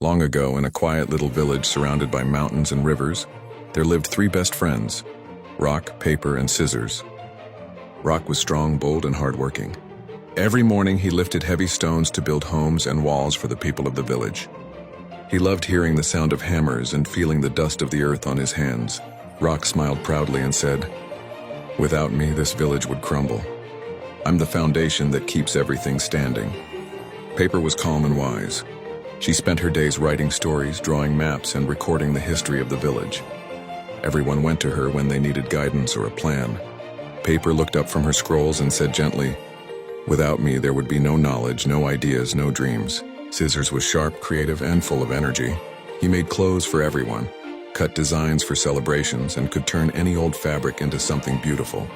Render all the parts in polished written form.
Long ago, in a quiet little village surrounded by mountains and rivers, there lived three best friends: Rock, Paper, and Scissors. Rock was strong, bold, and hardworking. Every morning he lifted heavy stones to build homes and walls for the people of the village. He loved hearing the sound of hammers and feeling the dust of the earth on his hands. Rock smiled proudly and said, "Without me, this village would crumble. I'm the foundation that keeps everything standing." Paper was calm and wise. She spent her days writing stories, drawing maps, and recording the history of the village. Everyone went to her when they needed guidance or a plan. Paper looked up from her scrolls and said gently, "Without me, there would be no knowledge, no ideas, no dreams." Scissors was sharp, creative, and full of energy. He made clothes for everyone, cut designs for celebrations, and could turn any old fabric into something beautiful.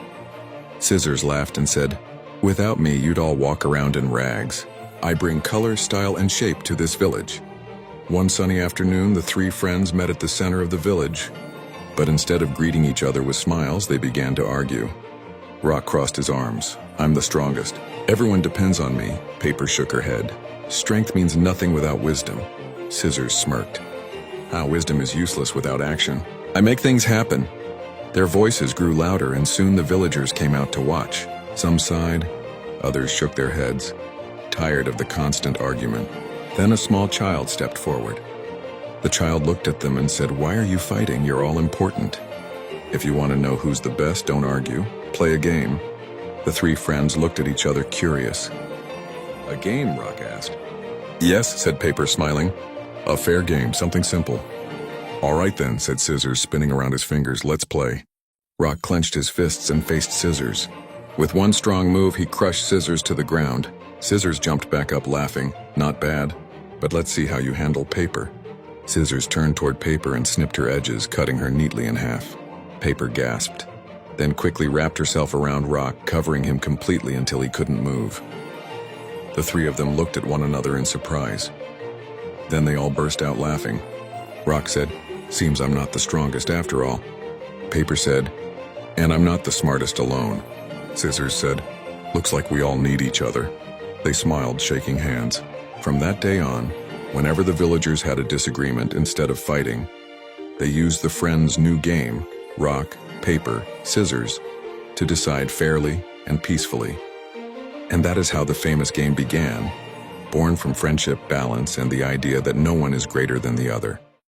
Scissors laughed and said, "Without me, you'd all walk around in rags. I bring color, style, and shape to this village." One sunny afternoon, the three friends met at the center of the village. But instead of greeting each other with smiles, they began to argue. Rock crossed his arms. "I'm the strongest. Everyone depends on me." Paper shook her head. "Strength means nothing without wisdom." Scissors smirked. Wisdom is useless without action. "I make things happen." Their voices grew louder, and soon the villagers came out to watch. Some sighed, others shook their heads, tired of the constant argument. Then a small child stepped forward. The child looked at them and said, "Why are you fighting? You're all important. If you want to know who's the best, don't argue. Play a game." The three friends looked at each other, curious. "A game?" Rock asked. "Yes," said Paper, smiling. "A fair game, something simple." "All right then," said Scissors, spinning around his fingers. "Let's play." Rock clenched his fists and faced Scissors. With one strong move, he crushed Scissors to the ground. Scissors jumped back up, laughing. "Not bad, but let's see how you handle Paper." Scissors turned toward Paper and snipped her edges, cutting her neatly in half. Paper gasped, then quickly wrapped herself around Rock, covering him completely until he couldn't move. The three of them looked at one another in surprise. Then they all burst out laughing. Rock said, "Seems I'm not the strongest after all." Paper said, "And I'm not the smartest alone." Scissors said, "Looks like we all need each other." They smiled, shaking hands. From that day on, whenever the villagers had a disagreement, instead of fighting, they used the friends' new game, Rock, Paper, Scissors, to decide fairly and peacefully. And that is how the famous game began, born from friendship, balance, and the idea that no one is greater than the other.